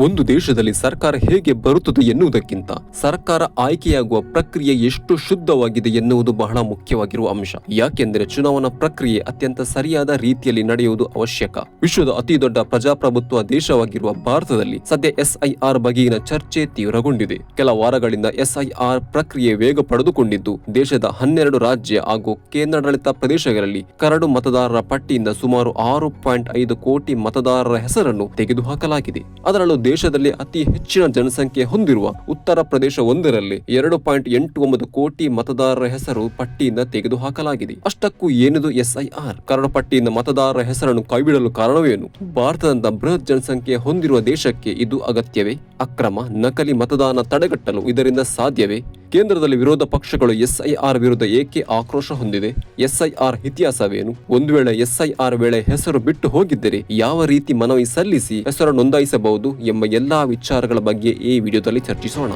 ಒಂದು ದೇಶದಲ್ಲಿ ಸರ್ಕಾರ ಹೇಗೆ ಬರುತ್ತದೆ ಎನ್ನುವುದಕ್ಕಿಂತ ಸರ್ಕಾರ ಆಯ್ಕೆಯಾಗುವ ಪ್ರಕ್ರಿಯೆ ಎಷ್ಟು ಶುದ್ಧವಾಗಿದೆ ಎನ್ನುವುದು ಬಹಳ ಮುಖ್ಯವಾಗಿರುವ ಅಂಶ. ಯಾಕೆಂದರೆ ಚುನಾವಣಾ ಪ್ರಕ್ರಿಯೆ ಅತ್ಯಂತ ಸರಿಯಾದ ರೀತಿಯಲ್ಲಿ ನಡೆಯುವುದು ಅವಶ್ಯಕ. ವಿಶ್ವದ ಅತಿ ದೊಡ್ಡ ಪ್ರಜಾಪ್ರಭುತ್ವ ದೇಶವಾಗಿರುವ ಭಾರತದಲ್ಲಿ ಸದ್ಯ ಎಸ್ಐಆರ್ ಬಗೆಗಿನ ಚರ್ಚೆ ತೀವ್ರಗೊಂಡಿದೆ. ಕೆಲ ವಾರಗಳಿಂದ ಎಸ್ಐಆರ್ ಪ್ರಕ್ರಿಯೆ ವೇಗ ಪಡೆದುಕೊಂಡಿದ್ದು, ದೇಶದ 12 ರಾಜ್ಯ ಹಾಗೂ ಕೇಂದ್ರಾಡಳಿತ ಪ್ರದೇಶಗಳಲ್ಲಿ ಕರಡು ಮತದಾರರ ಪಟ್ಟಿಯಿಂದ ಸುಮಾರು 6.5 ಕೋಟಿ ಮತದಾರರ ಹೆಸರನ್ನು ತೆಗೆದುಹಾಕಲಾಗಿದೆ. ಅದರಲ್ಲೂ ದೇಶದಲ್ಲಿ ಅತಿ ಹೆಚ್ಚಿನ ಜನಸಂಖ್ಯೆ ಹೊಂದಿರುವ ಉತ್ತರ ಪ್ರದೇಶ ಒಂದರಲ್ಲಿ 2.89 ಕೋಟಿ ಮತದಾರರ ಹೆಸರು ಪಟ್ಟಿಯಿಂದ ತೆಗೆದುಹಾಕಲಾಗಿದೆ. ಅಷ್ಟಕ್ಕೂ ಏನಿದು ಎಸ್ಐಆರ್? ಕರಡು ಪಟ್ಟಿಯಿಂದ ಮತದಾರರ ಹೆಸರನ್ನು ಕೈಬಿಡಲು ಕಾರಣವೇನು? ಭಾರತದಂತ ಬೃಹತ್ ಜನಸಂಖ್ಯೆ ಹೊಂದಿರುವ ದೇಶಕ್ಕೆ ಇದು ಅಗತ್ಯವೇ? ಅಕ್ರಮ, ನಕಲಿ ಮತದಾನ ತಡೆಗಟ್ಟಲು ಇದರಿಂದ ಸಾಧ್ಯವೇ? ಕೇಂದ್ರದಲ್ಲಿ ವಿರೋಧ ಪಕ್ಷಗಳು ಎಸ್ಐಆರ್ ವಿರುದ್ಧ ಏಕೆ ಆಕ್ರೋಶ ಹೊಂದಿದೆ? ಎಸ್ಐಆರ್ ಇತಿಹಾಸವೇನು? ಒಂದು ವೇಳೆ ಎಸ್ಐಆರ್ ವೇಳೆ ಹೆಸರು ಬಿಟ್ಟು ಹೋಗಿದ್ದರೆ ಯಾವ ರೀತಿ ಮನವಿ ಸಲ್ಲಿಸಿ ಹೆಸರು ನೋಂದಾಯಿಸಬಹುದು ಎಂಬ ಎಲ್ಲಾ ವಿಚಾರಗಳ ಬಗ್ಗೆ ಈ ವಿಡಿಯೋದಲ್ಲಿ ಚರ್ಚಿಸೋಣ.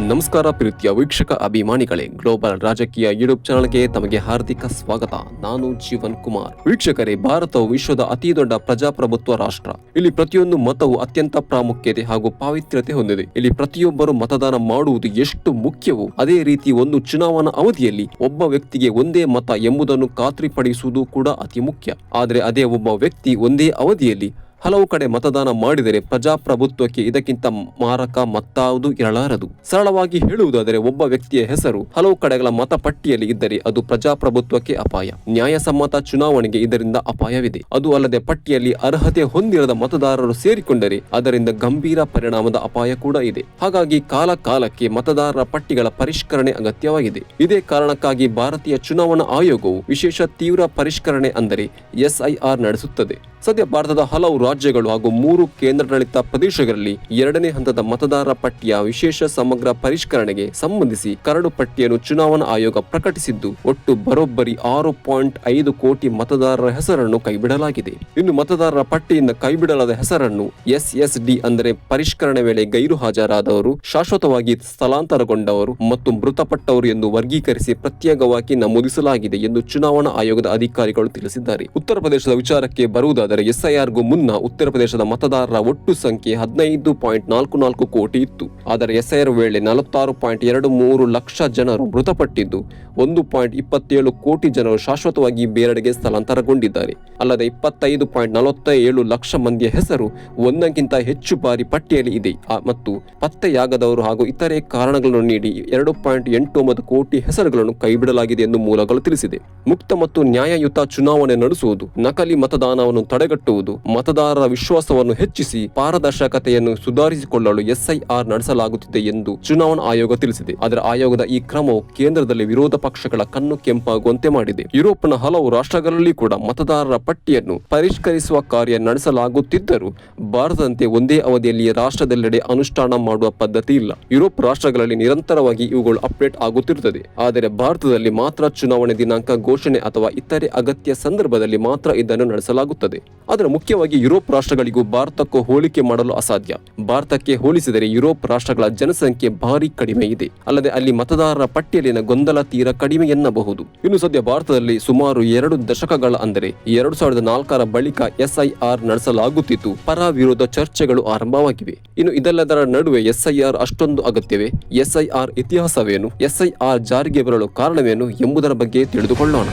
ನಮಸ್ಕಾರ ಪ್ರೀತಿಯ ವೀಕ್ಷಕ ಅಭಿಮಾನಿಗಳೇ, ಗ್ಲೋಬಲ್ ರಾಜಕೀಯ ಯೂಟ್ಯೂಬ್ ಚಾನಲ್ಗೆ ತಮಗೆ ಹಾರ್ದಿಕ ಸ್ವಾಗತ. ನಾನು ಜೀವನ್ ಕುಮಾರ್. ವೀಕ್ಷಕರೇ, ಭಾರತವು ವಿಶ್ವದ ಅತಿ ದೊಡ್ಡ ಪ್ರಜಾಪ್ರಭುತ್ವ ರಾಷ್ಟ್ರ. ಇಲ್ಲಿ ಪ್ರತಿಯೊಂದು ಮತವು ಅತ್ಯಂತ ಪ್ರಾಮುಖ್ಯತೆ ಹಾಗೂ ಪಾವಿತ್ರ್ಯತೆ ಹೊಂದಿದೆ. ಇಲ್ಲಿ ಪ್ರತಿಯೊಬ್ಬರು ಮತದಾನ ಮಾಡುವುದು ಎಷ್ಟು ಮುಖ್ಯವೋ ಅದೇ ರೀತಿ ಒಂದು ಚುನಾವಣಾ ಅವಧಿಯಲ್ಲಿ ಒಬ್ಬ ವ್ಯಕ್ತಿಗೆ ಒಂದೇ ಮತ ಎಂಬುದನ್ನು ಖಾತ್ರಿಪಡಿಸುವುದು ಕೂಡ ಅತಿ ಮುಖ್ಯ. ಆದರೆ ಅದೇ ಒಬ್ಬ ವ್ಯಕ್ತಿ ಒಂದೇ ಅವಧಿಯಲ್ಲಿ ಹಲವು ಕಡೆ ಮತದಾನ ಮಾಡಿದರೆ ಪ್ರಜಾಪ್ರಭುತ್ವಕ್ಕೆ ಇದಕ್ಕಿಂತ ಮಾರಕ ಮತ್ತಾವುದು ಇರಲಾರದು. ಸರಳವಾಗಿ ಹೇಳುವುದಾದರೆ, ಒಬ್ಬ ವ್ಯಕ್ತಿಯ ಹೆಸರು ಹಲವು ಕಡೆಗಳ ಮತಪಟ್ಟಿಯಲ್ಲಿ ಇದ್ದರೆ ಅದು ಪ್ರಜಾಪ್ರಭುತ್ವಕ್ಕೆ ಅಪಾಯ. ನ್ಯಾಯಸಮ್ಮತ ಚುನಾವಣೆಗೆ ಇದರಿಂದ ಅಪಾಯವಿದೆ. ಅದು ಅಲ್ಲದೆ ಪಟ್ಟಿಯಲ್ಲಿ ಅರ್ಹತೆ ಹೊಂದಿರದ ಮತದಾರರು ಸೇರಿಕೊಂಡರೆ ಅದರಿಂದ ಗಂಭೀರ ಪರಿಣಾಮದ ಅಪಾಯ ಕೂಡ ಇದೆ. ಹಾಗಾಗಿ ಕಾಲಕ್ಕೆ ಮತದಾರರ ಪಟ್ಟಿಗಳ ಪರಿಷ್ಕರಣೆ ಅಗತ್ಯವಾಗಿದೆ. ಇದೇ ಕಾರಣಕ್ಕಾಗಿ ಭಾರತೀಯ ಚುನಾವಣಾ ಆಯೋಗವು ವಿಶೇಷ ತೀವ್ರ ಪರಿಷ್ಕರಣೆ ಅಂದರೆ ಎಸ್ಐಆರ್ ನಡೆಸುತ್ತದೆ. ಸದ್ಯ ಭಾರತದ ಹಲವು ರಾಜ್ಯಗಳು ಹಾಗೂ 3 ಕೇಂದ್ರಾಡಳಿತ ಪ್ರದೇಶಗಳಲ್ಲಿ 2ನೇ ಹಂತದ ಮತದಾರರ ಪಟ್ಟಿಯ ವಿಶೇಷ ಸಮಗ್ರ ಪರಿಷ್ಕರಣೆಗೆ ಸಂಬಂಧಿಸಿ ಕರಡು ಪಟ್ಟಿಯನ್ನು ಚುನಾವಣಾ ಆಯೋಗ ಪ್ರಕಟಿಸಿದ್ದು, ಒಟ್ಟು ಬರೋಬ್ಬರಿ 6.5 ಕೋಟಿ ಮತದಾರರ ಹೆಸರನ್ನು ಕೈಬಿಡಲಾಗಿದೆ. ಇನ್ನು ಮತದಾರರ ಪಟ್ಟಿಯಿಂದ ಕೈಬಿಡಲಾದ ಹೆಸರನ್ನು SSD ಅಂದರೆ ಪರಿಷ್ಕರಣೆ ವೇಳೆ ಗೈರು ಹಾಜರಾದವರು, ಶಾಶ್ವತವಾಗಿ ಸ್ಥಳಾಂತರಗೊಂಡವರು ಮತ್ತು ಮೃತಪಟ್ಟವರು ಎಂದು ವರ್ಗೀಕರಿಸಿ ಪ್ರತ್ಯೇಕವಾಗಿ ನಮೂದಿಸಲಾಗಿದೆ ಎಂದು ಚುನಾವಣಾ ಆಯೋಗದ ಅಧಿಕಾರಿಗಳು ತಿಳಿಸಿದ್ದಾರೆ. ಉತ್ತರ ಪ್ರದೇಶದ ವಿಚಾರಕ್ಕೆ ಬರುವುದಾದರೆ, ಎಸ್ಐಆರ್ಗೂ ಮುನ್ನ ಉತ್ತರ ಪ್ರದೇಶದ ಮತದಾರರ ಒಟ್ಟು ಸಂಖ್ಯೆ 15.44 ಕೋಟಿ ಇತ್ತು. ಆದರೆ ಎಸ್ಐಆರ್ ವೇಳೆ 46.23 ಲಕ್ಷ ಜನರು ಮೃತಪಟ್ಟಿದ್ದು, 1.27 ಕೋಟಿ ಜನರು ಶಾಶ್ವತವಾಗಿ ಬೇರೆಡೆಗೆ ಸ್ಥಳಾಂತರಗೊಂಡಿದ್ದಾರೆ. ಅಲ್ಲದೆ 25.47 ಲಕ್ಷ ಮಂದಿಯ ಹೆಸರು ಒಂದಕ್ಕಿಂತ ಹೆಚ್ಚು ಬಾರಿ ಪಟ್ಟಿಯಲ್ಲಿ ಇದೆ ಮತ್ತು ಪತ್ತೆಯಾಗದವರು ಹಾಗೂ ಇತರೆ ಕಾರಣಗಳನ್ನು ನೀಡಿ 2.89 ಕೋಟಿ ಹೆಸರುಗಳನ್ನು ಕೈಬಿಡಲಾಗಿದೆ ಎಂದು ಮೂಲಗಳು ತಿಳಿಸಿದೆ. ಮುಕ್ತ ಮತ್ತು ನ್ಯಾಯಯುತ ಚುನಾವಣೆ ನಡೆಸುವುದು, ನಕಲಿ ಮತದಾನವನ್ನು ತಡೆಗಟ್ಟುವುದು, ಮತದಾರರ ವಿಶ್ವಾಸವನ್ನು ಹೆಚ್ಚಿಸಿ ಪಾರದರ್ಶಕತೆಯನ್ನು ಸುಧಾರಿಸಿಕೊಳ್ಳಲು ಎಸ್ಐಆರ್ ನಡೆಸಲಾಗುತ್ತಿದೆ ಎಂದು ಚುನಾವಣಾ ಆಯೋಗ ತಿಳಿಸಿದೆ. ಆದರೆ ಆಯೋಗದ ಈ ಕ್ರಮವು ಕೇಂದ್ರದಲ್ಲಿ ವಿರೋಧ ಪಕ್ಷಗಳ ಕಣ್ಣು ಕೆಂಪಾಗುವಂತೆ ಮಾಡಿದೆ. ಯುರೋಪ್ನ ಹಲವು ರಾಷ್ಟ್ರಗಳಲ್ಲಿ ಕೂಡ ಮತದಾರರ ಪಟ್ಟಿಯನ್ನು ಪರಿಷ್ಕರಿಸುವ ಕಾರ್ಯ ನಡೆಸಲಾಗುತ್ತಿದ್ದರೂ ಭಾರತದಂತೆ ಒಂದೇ ಅವಧಿಯಲ್ಲಿ ರಾಷ್ಟ್ರದೆಲ್ಲೆಡೆ ಅನುಷ್ಠಾನ ಮಾಡುವ ಪದ್ಧತಿ ಇಲ್ಲ. ಯುರೋಪ್ ರಾಷ್ಟ್ರಗಳಲ್ಲಿ ನಿರಂತರವಾಗಿ ಇವುಗಳು ಅಪ್ಡೇಟ್ ಆಗುತ್ತಿರುತ್ತದೆ. ಆದರೆ ಭಾರತದಲ್ಲಿ ಮಾತ್ರ ಚುನಾವಣೆ ದಿನಾಂಕ ಘೋಷಣೆ ಅಥವಾ ಇತರೆ ಅಗತ್ಯ ಸಂದರ್ಭದಲ್ಲಿ ಮಾತ್ರ ಇದನ್ನು ನಡೆಸಲಾಗುತ್ತದೆ. ಆದರೆ ಮುಖ್ಯವಾಗಿ ಯುರೋಪ್ ರಾಷ್ಟ್ರಗಳಿಗೂ ಭಾರತಕ್ಕೂ ಹೋಲಿಕೆ ಮಾಡಲು ಅಸಾಧ್ಯ. ಭಾರತಕ್ಕೆ ಹೋಲಿಸಿದರೆ ಯುರೋಪ್ ರಾಷ್ಟ್ರಗಳ ಜನಸಂಖ್ಯೆ ಭಾರಿ ಕಡಿಮೆ ಇದೆ. ಅಲ್ಲದೆ ಅಲ್ಲಿ ಮತದಾರರ ಪಟ್ಟಿಯಲ್ಲಿನ ಗೊಂದಲ ತೀರ ಕಡಿಮೆ ಎನ್ನಬಹುದು. ಇನ್ನು ಸದ್ಯ ಭಾರತದಲ್ಲಿ ಸುಮಾರು 2 ದಶಕಗಳ ಅಂದರೆ 2004ರ ಬಳಿಕ ಎಸ್ಐಆರ್ ನಡೆಸಲಾಗುತ್ತಿದ್ದು, ಪರ ವಿರೋಧ ಚರ್ಚೆಗಳು ಆರಂಭವಾಗಿವೆ. ಇನ್ನು ಇದೆಲ್ಲದರ ನಡುವೆ ಎಸ್ಐಆರ್ ಅಷ್ಟೊಂದು ಅಗತ್ಯವೇ? ಎಸ್ಐಆರ್ ಇತಿಹಾಸವೇನು? ಎಸ್ಐಆರ್ ಜಾರಿಗೆ ಬರಲು ಕಾರಣವೇನು ಎಂಬುದರ ಬಗ್ಗೆ ತಿಳಿದುಕೊಳ್ಳೋಣ.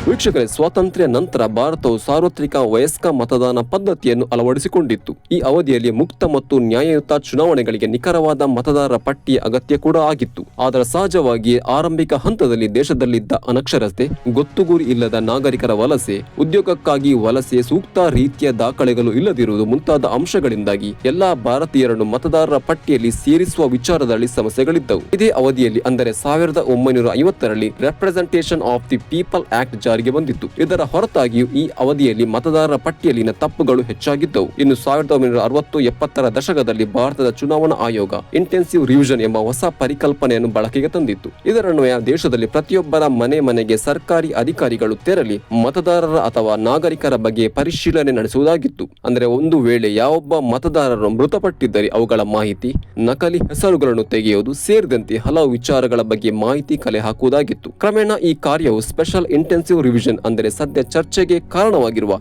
ವೀಕ್ಷಕರೇ, ಸ್ವಾತಂತ್ರ್ಯ ನಂತರ ಭಾರತವು ಸಾರ್ವತ್ರಿಕ ವಯಸ್ಕ ಮತದಾನ ಪದ್ಧತಿಯನ್ನು ಅಳವಡಿಸಿಕೊಂಡಿತ್ತು. ಈ ಅವಧಿಯಲ್ಲಿ ಮುಕ್ತ ಮತ್ತು ನ್ಯಾಯಯುತ ಚುನಾವಣೆಗಳಿಗೆ ನಿಖರವಾದ ಮತದಾರರ ಪಟ್ಟಿಯ ಅಗತ್ಯ ಕೂಡ ಆಗಿತ್ತು. ಆದರೆ ಸಹಜವಾಗಿ ಆರಂಭಿಕ ಹಂತದಲ್ಲಿ ದೇಶದಲ್ಲಿದ್ದ ಅನಕ್ಷರತೆ, ಗೊತ್ತುಗುರಿ ಇಲ್ಲದ ನಾಗರಿಕರ ವಲಸೆ, ಉದ್ಯೋಗಕ್ಕಾಗಿ ವಲಸೆ, ಸೂಕ್ತ ರೀತಿಯ ದಾಖಲೆಗಳು ಇಲ್ಲದಿರುವುದು ಮುಂತಾದ ಅಂಶಗಳಿಂದಾಗಿ ಎಲ್ಲಾ ಭಾರತೀಯರನ್ನು ಮತದಾರರ ಪಟ್ಟಿಯಲ್ಲಿ ಸೇರಿಸುವ ವಿಚಾರದಲ್ಲಿ ಸಮಸ್ಯೆಗಳಿದ್ದವು. ಇದೇ ಅವಧಿಯಲ್ಲಿ ಅಂದರೆ 1950ರಲ್ಲಿ representation of the people act ಜಾರಿಗೆ ಜಾರಿಗೆ ಬಂದಿತ್ತು. ಇದರ ಹೊರತಾಗಿಯೂ ಈ ಅವಧಿಯಲ್ಲಿ ಮತದಾರರ ಪಟ್ಟಿಯಲ್ಲಿನ ತಪ್ಪುಗಳು ಹೆಚ್ಚಾಗಿದ್ದವು. ಇನ್ನು 1960-70ರ ದಶಕದಲ್ಲಿ ಭಾರತದ ಚುನಾವಣಾ ಆಯೋಗ ಇಂಟೆನ್ಸಿವ್ ರಿವಿಷನ್ ಎಂಬ ಹೊಸ ಪರಿಕಲ್ಪನೆಯನ್ನು ಬಳಕೆಗೆ ತಂದಿತ್ತು. ಇದರನ್ವಯ ದೇಶದಲ್ಲಿ ಪ್ರತಿಯೊಬ್ಬರ ಮನೆಗೆ ಸರ್ಕಾರಿ ಅಧಿಕಾರಿಗಳು ತೆರಳಿ ಮತದಾರರ ಅಥವಾ ನಾಗರಿಕರ ಬಗ್ಗೆ ಪರಿಶೀಲನೆ ನಡೆಸುವುದಾಗಿತ್ತು. ಅಂದರೆ ಒಂದು ವೇಳೆ ಯಾವೊಬ್ಬ ಮತದಾರರು ಮೃತಪಟ್ಟಿದ್ದರೆ ಅವುಗಳ ಮಾಹಿತಿ, ನಕಲಿ ಹೆಸರುಗಳನ್ನು ತೆಗೆಯುವುದು ಸೇರಿದಂತೆ ಹಲವು ವಿಚಾರಗಳ ಬಗ್ಗೆ ಮಾಹಿತಿ ಕಲೆ ಹಾಕುವುದಾಗಿತ್ತು. ಕ್ರಮೇಣ ಈ ಕಾರ್ಯವು ಸ್ಪೆಷಲ್ ಇಂಟೆನ್ಸಿವ್ ರಿವಿಷನ್ ಅಂದರೆ ಸದ್ಯ ಚರ್ಚೆಗೆ ಕಾರಣವಾಗಿರುವ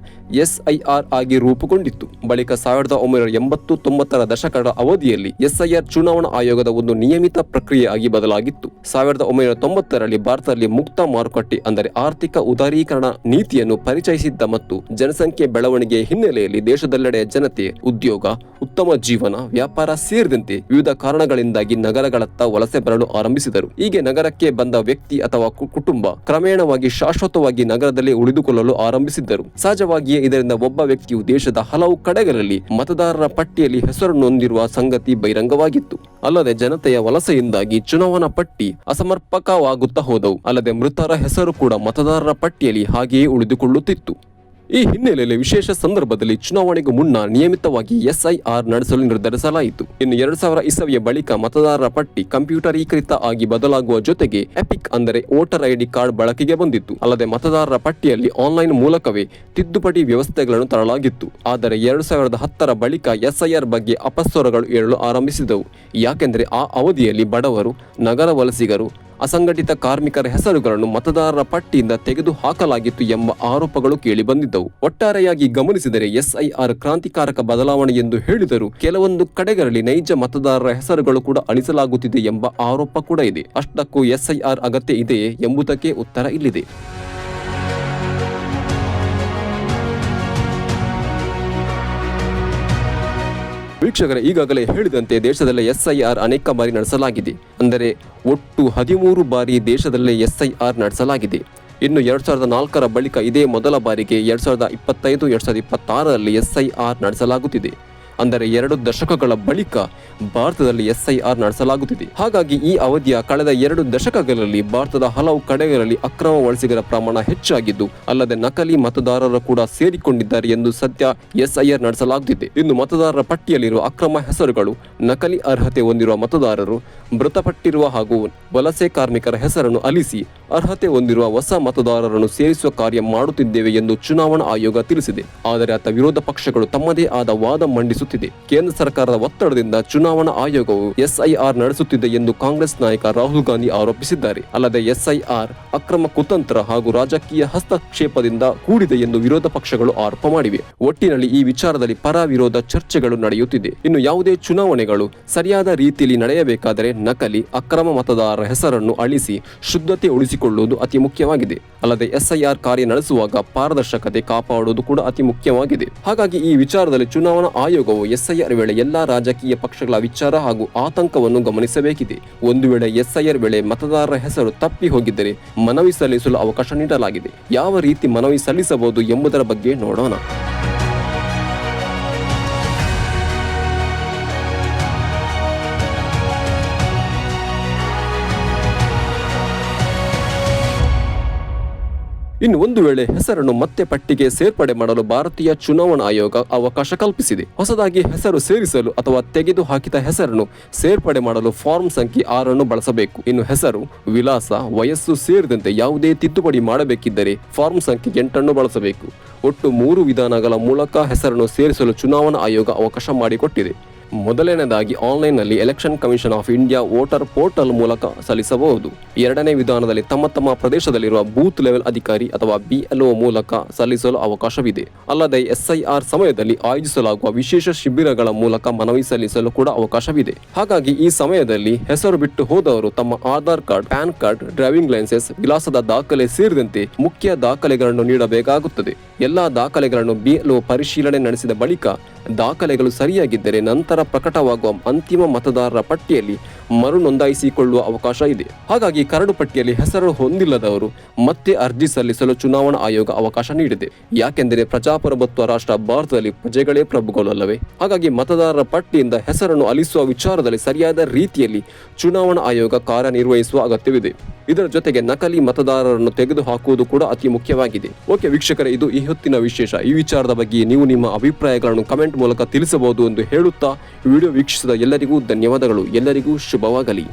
SIR ಆಗಿ ರೂಪುಗೊಂಡಿತ್ತು. ಬಳಿಕ 1980-90ರ ದಶಕದ ಅವಧಿಯಲ್ಲಿ SIR ಚುನಾವಣಾ ಆಯೋಗದ ಒಂದು ನಿಯಮಿತ ಪ್ರಕ್ರಿಯೆಯಾಗಿ ಬದಲಾಗಿತ್ತು. 1990ರಲ್ಲಿ ಭಾರತದಲ್ಲಿ ಮುಕ್ತ ಮಾರುಕಟ್ಟೆ ಅಂದರೆ ಆರ್ಥಿಕ ಉದಾರೀಕರಣ ನೀತಿಯನ್ನು ಪರಿಚಯಿಸಿದ್ದ ಮತ್ತು ಜನಸಂಖ್ಯೆ ಬೆಳವಣಿಗೆ ಹಿನ್ನೆಲೆಯಲ್ಲಿ ದೇಶದೆಲ್ಲೆಡೆ ಜನತೆ ಉದ್ಯೋಗ, ಉತ್ತಮ ಜೀವನ, ವ್ಯಾಪಾರ ಸೇರಿದಂತೆ ವಿವಿಧ ಕಾರಣಗಳಿಂದಾಗಿ ನಗರಗಳತ್ತ ವಲಸೆ ಬರಲು ಆರಂಭಿಸಿದರು. ಹೀಗೆ ನಗರಕ್ಕೆ ಬಂದ ವ್ಯಕ್ತಿ ಅಥವಾ ಕುಟುಂಬ ಕ್ರಮೇಣವಾಗಿ ಶಾಶ್ವತವಾಗಿ ನಗರದಲ್ಲಿ ಉಳಿದುಕೊಳ್ಳಲು ಆರಂಭಿಸಿದ್ದರು. ಸಹಜವಾಗಿಯೇ ಇದರಿಂದ ಒಬ್ಬ ವ್ಯಕ್ತಿಯು ದೇಶದ ಹಲವು ಕಡೆಗಳಲ್ಲಿ ಮತದಾರರ ಪಟ್ಟಿಯಲ್ಲಿ ಹೆಸರು ನೊಂದಿರುವ ಸಂಗತಿ ಬಹಿರಂಗವಾಗಿತ್ತು. ಅಲ್ಲದೆ ಜನತೆಯ ವಲಸೆಯಿಂದಾಗಿ ಚುನಾವಣಾ ಪಟ್ಟಿ ಅಸಮರ್ಪಕವಾಗುತ್ತಾ ಹೋದವು. ಅಲ್ಲದೆ ಮೃತರ ಹೆಸರು ಕೂಡ ಮತದಾರರ ಪಟ್ಟಿಯಲ್ಲಿ ಹಾಗೆಯೇ ಉಳಿದುಕೊಳ್ಳುತ್ತಿತ್ತು. ಈ ಹಿನ್ನೆಲೆಯಲ್ಲಿ ವಿಶೇಷ ಸಂದರ್ಭದಲ್ಲಿ ಚುನಾವಣೆಗೂ ಮುನ್ನ ನಿಯಮಿತವಾಗಿ SIR ನಡೆಸಲು ನಿರ್ಧರಿಸಲಾಯಿತು. ಇನ್ನು 2000 ಇಸವಿಯ ಬಳಿಕ ಮತದಾರರ ಪಟ್ಟಿ ಕಂಪ್ಯೂಟರೀಕೃತ ಆಗಿ ಬದಲಾಗುವ ಜೊತೆಗೆ ಎಪಿಕ್ ಅಂದರೆ ವೋಟರ್ ID ಕಾರ್ಡ್ ಬಳಕೆಗೆ ಬಂದಿತ್ತು. ಅಲ್ಲದೆ ಮತದಾರರ ಪಟ್ಟಿಯಲ್ಲಿ ಆನ್ಲೈನ್ ಮೂಲಕವೇ ತಿದ್ದುಪಡಿ ವ್ಯವಸ್ಥೆಗಳನ್ನು ತರಲಾಗಿತ್ತು. ಆದರೆ 2010ರ ಬಳಿಕ SIR ಬಗ್ಗೆ ಅಪಸ್ವರಗಳು ಏಳಲು ಆರಂಭಿಸಿದವು. ಯಾಕೆಂದರೆ ಆ ಅವಧಿಯಲ್ಲಿ ಬಡವರು, ನಗರ ವಲಸಿಗರು, ಅಸಂಘಟಿತ ಕಾರ್ಮಿಕರ ಹೆಸರುಗಳನ್ನು ಮತದಾರರ ಪಟ್ಟಿಯಿಂದ ತೆಗೆದು ಹಾಕಲಾಗಿತ್ತು ಎಂಬ ಆರೋಪಗಳು ಕೇಳಿಬಂದಿದ್ದವು. ಒಟ್ಟಾರೆಯಾಗಿ ಗಮನಿಸಿದರೆ SIR ಕ್ರಾಂತಿಕಾರಕ ಬದಲಾವಣೆ ಎಂದು ಹೇಳಿದರೂ ಕೆಲವೊಂದು ಕಡೆಗಳಲ್ಲಿ ನೈಜ ಮತದಾರರ ಹೆಸರುಗಳು ಕೂಡ ಅಳಿಸಲಾಗುತ್ತಿದೆ ಎಂಬ ಆರೋಪ ಕೂಡ ಇದೆ. ಅಷ್ಟಕ್ಕೂ SIR ಅಗತ್ಯ ಇದೆಯೇ ಎಂಬುದಕ್ಕೆ ಉತ್ತರ ಇಲ್ಲಿದೆ. ವೀಕ್ಷಕರೇ, ಈಗಾಗಲೇ ಹೇಳಿದಂತೆ ದೇಶದಲ್ಲಿ SIR ಅನೇಕ ಬಾರಿ ನಡೆಸಲಾಗಿದೆ. ಅಂದರೆ ಒಟ್ಟು 13 ಬಾರಿ ದೇಶದಲ್ಲಿ SIR ನಡೆಸಲಾಗಿದೆ. ಇನ್ನು 2004ರ ಬಳಿಕ ಇದೇ ಮೊದಲ ಬಾರಿಗೆ 2025-2026ರಲ್ಲಿ SIR ನಡೆಸಲಾಗುತ್ತಿದೆ. ಅಂದರೆ 2 ದಶಕಗಳ ಬಳಿಕ ಭಾರತದಲ್ಲಿ SIR ನಡೆಸಲಾಗುತ್ತಿದೆ. ಹಾಗಾಗಿ ಈ ಅವಧಿಯ ಕಳೆದ 2 ದಶಕಗಳಲ್ಲಿ ಭಾರತದ ಹಲವು ಕಡೆಗಳಲ್ಲಿ ಅಕ್ರಮ ವಲಸಿಗರ ಪ್ರಮಾಣ ಹೆಚ್ಚಾಗಿದ್ದು, ಅಲ್ಲದೆ ನಕಲಿ ಮತದಾರರು ಕೂಡ ಸೇರಿಕೊಂಡಿದ್ದಾರೆ ಎಂದು ಸದ್ಯ SIR ನಡೆಸಲಾಗುತ್ತಿದೆ. ಇನ್ನು ಮತದಾರರ ಪಟ್ಟಿಯಲ್ಲಿರುವ ಅಕ್ರಮ ಹೆಸರುಗಳು, ನಕಲಿ ಅರ್ಹತೆ ಹೊಂದಿರುವ ಮತದಾರರು, ಮೃತಪಟ್ಟಿರುವ ಹಾಗೂ ವಲಸೆ ಕಾರ್ಮಿಕರ ಹೆಸರನ್ನು ಅಲಿಸಿ ಅರ್ಹತೆ ಹೊಂದಿರುವ ಹೊಸ ಮತದಾರರನ್ನು ಸೇರಿಸುವ ಕಾರ್ಯ ಮಾಡುತ್ತಿದ್ದೇವೆ ಎಂದು ಚುನಾವಣಾ ಆಯೋಗ ತಿಳಿಸಿದೆ. ಆದರೆ ಅತ್ತ ವಿರೋಧ ಪಕ್ಷಗಳು ತಮ್ಮದೇ ಆದ ವಾದ ಮಂಡಿಸುತ್ತಿದೆ. ಕೇಂದ್ರ ಸರ್ಕಾರದ ಒತ್ತಡದಿಂದ ಚುನಾವಣಾ ಆಯೋಗವು SIR ನಡೆಸುತ್ತಿದೆ ಎಂದು ಕಾಂಗ್ರೆಸ್ ನಾಯಕ ರಾಹುಲ್ ಗಾಂಧಿ ಆರೋಪಿಸಿದ್ದಾರೆ. ಅಲ್ಲದೆ SIR ಅಕ್ರಮ ಕುತಂತ್ರ ಹಾಗೂ ರಾಜಕೀಯ ಹಸ್ತಕ್ಷೇಪದಿಂದ ಕೂಡಿದೆ ಎಂದು ವಿರೋಧ ಪಕ್ಷಗಳು ಆರೋಪ ಮಾಡಿವೆ. ಒಟ್ಟಿನಲ್ಲಿ ಈ ವಿಚಾರದಲ್ಲಿ ಪರ ವಿರೋಧ ಚರ್ಚೆಗಳು ನಡೆಯುತ್ತಿದೆ. ಇನ್ನು ಯಾವುದೇ ಚುನಾವಣೆಗಳು ಸರಿಯಾದ ರೀತಿಯಲ್ಲಿ ನಡೆಯಬೇಕಾದರೆ ನಕಲಿ, ಅಕ್ರಮ ಮತದಾರರ ಹೆಸರನ್ನು ಅಳಿಸಿ ಶುದ್ಧತೆ ಉಳಿಸಿಕೊಳ್ಳುವುದು ಅತಿ ಮುಖ್ಯವಾಗಿದೆ. ಅಲ್ಲದೆ SIR ಕಾರ್ಯ ನಡೆಸುವಾಗ ಪಾರದರ್ಶಕತೆ ಕಾಪಾಡುವುದು ಕೂಡ ಅತಿ ಮುಖ್ಯವಾಗಿದೆ. ಹಾಗಾಗಿ ಈ ವಿಚಾರದಲ್ಲಿ ಚುನಾವಣಾ ಆಯೋಗವು SIR ವೇಳೆ ಎಲ್ಲಾ ರಾಜಕೀಯ ಪಕ್ಷಗಳ ವಿಚಾರ ಹಾಗೂ ಆತಂಕವನ್ನು ಗಮನಿಸಬೇಕಿದೆ. ಒಂದು ವೇಳೆ SIR ವೇಳೆ ಮತದಾರರ ಹೆಸರು ತಪ್ಪಿ ಹೋಗಿದ್ದರೆ ಮನವಿ ಸಲ್ಲಿಸಲು ಅವಕಾಶ ನೀಡಲಾಗಿದೆ. ಯಾವ ರೀತಿ ಮನವಿ ಸಲ್ಲಿಸಬಹುದು ಎಂಬುದರ ಬಗ್ಗೆ ನೋಡೋಣ. ಇನ್ನು ಒಂದು ವೇಳೆ ಹೆಸರನ್ನು ಮತ್ತೆ ಪಟ್ಟಿಗೆ ಸೇರ್ಪಡೆ ಮಾಡಲು ಭಾರತೀಯ ಚುನಾವಣಾ ಆಯೋಗ ಅವಕಾಶ ಕಲ್ಪಿಸಿದೆ. ಹೊಸದಾಗಿ ಹೆಸರು ಸೇರಿಸಲು ಅಥವಾ ತೆಗೆದು ಹಾಕಿದ ಹೆಸರನ್ನು ಸೇರ್ಪಡೆ ಮಾಡಲು ಫಾರ್ಮ್ ಸಂಖ್ಯೆ 6 ಬಳಸಬೇಕು. ಇನ್ನು ಹೆಸರು, ವಿಳಾಸ, ವಯಸ್ಸು ಸೇರಿದಂತೆ ಯಾವುದೇ ತಿದ್ದುಪಡಿ ಮಾಡಬೇಕಿದ್ದರೆ ಫಾರ್ಮ್ ಸಂಖ್ಯೆ 8 ಬಳಸಬೇಕು. ಒಟ್ಟು 3 ವಿಧಾನಗಳ ಮೂಲಕ ಹೆಸರನ್ನು ಸೇರಿಸಲು ಚುನಾವಣಾ ಆಯೋಗ ಅವಕಾಶ ಮಾಡಿಕೊಟ್ಟಿದೆ. ಮೊದಲನೇದಾಗಿ ಆನ್ಲೈನ್ನಲ್ಲಿ election commission of India voter portal ಮೂಲಕ ಸಲ್ಲಿಸಬಹುದು. ಎರಡನೇ ವಿಧಾನದಲ್ಲಿ ತಮ್ಮ ಪ್ರದೇಶದಲ್ಲಿರುವ ಬೂತ್ ಲೆವೆಲ್ ಅಧಿಕಾರಿ ಅಥವಾ BLO ಮೂಲಕ ಸಲ್ಲಿಸಲು ಅವಕಾಶವಿದೆ. ಅಲ್ಲದೆ SIR ಸಮಯದಲ್ಲಿ ಆಯೋಜಿಸಲಾಗುವ ವಿಶೇಷ ಶಿಬಿರಗಳ ಮೂಲಕ ಮನವಿ ಸಲ್ಲಿಸಲು ಕೂಡ ಅವಕಾಶವಿದೆ. ಹಾಗಾಗಿ ಈ ಸಮಯದಲ್ಲಿ ಹೆಸರು ಬಿಟ್ಟು ಹೋದವರು ತಮ್ಮ Aadhaar card, PAN card, driving licence, ವಿಳಾಸದ ದಾಖಲೆ ಸೇರಿದಂತೆ ಮುಖ್ಯ ದಾಖಲೆಗಳನ್ನು ನೀಡಬೇಕಾಗುತ್ತದೆ. ಎಲ್ಲಾ ದಾಖಲೆಗಳನ್ನು BLO ಪರಿಶೀಲನೆ ನಡೆಸಿದ ಬಳಿಕ ದಾಖಲೆಗಳು ಸರಿಯಾಗಿದ್ದರೆ ನಂತರ ಪ್ರಕಟವಾಗುವ ಅಂತಿಮ ಮತದಾರರ ಪಟ್ಟಿಯಲ್ಲಿ ಮರು ನೋಂದಾಯಿಸಿಕೊಳ್ಳುವ ಅವಕಾಶ ಇದೆ. ಹಾಗಾಗಿ ಕರಡು ಪಟ್ಟಿಯಲ್ಲಿ ಹೆಸರು ಹೊಂದಿಲ್ಲದವರು ಮತ್ತೆ ಅರ್ಜಿ ಸಲ್ಲಿಸಲು ಚುನಾವಣಾ ಆಯೋಗ ಅವಕಾಶ ನೀಡಿದೆ. ಯಾಕೆಂದರೆ ಪ್ರಜಾಪ್ರಭುತ್ವ ರಾಷ್ಟ್ರ ಭಾರತದಲ್ಲಿ ಪ್ರಜೆಗಳೇ ಪ್ರಭುಗಳಲ್ಲವೇ. ಹಾಗಾಗಿ ಮತದಾರರ ಪಟ್ಟಿಯಿಂದ ಹೆಸರನ್ನು ಅಲಿಸುವ ವಿಚಾರದಲ್ಲಿ ಸರಿಯಾದ ರೀತಿಯಲ್ಲಿ ಚುನಾವಣಾ ಆಯೋಗ ಕಾರ್ಯನಿರ್ವಹಿಸುವ ಅಗತ್ಯವಿದೆ. ಇದರ ಜೊತೆಗೆ ನಕಲಿ ಮತದಾರರನ್ನು ತೆಗೆದುಹಾಕುವುದು ಕೂಡ ಅತಿ ಮುಖ್ಯವಾಗಿದೆ. ಓಕೆ ವೀಕ್ಷಕರೇ, ಇದು ಈ ಹೊತ್ತಿನ ವಿಶೇಷ. ಈ ವಿಚಾರದ ಬಗ್ಗೆ ನೀವು ನಿಮ್ಮ ಅಭಿಪ್ರಾಯಗಳನ್ನು ಕಮೆಂಟ್ ಮೂಲಕ ತಿಳಿಸಬಹುದು ಎಂದು ಹೇಳುತ್ತಾ ವಿಡಿಯೋ ವೀಕ್ಷಿಸಿದ ಎಲ್ಲರಿಗೂ ಧನ್ಯವಾದಗಳು. ಎಲ್ಲರಿಗೂ ಶುಭವಾಗಲಿ.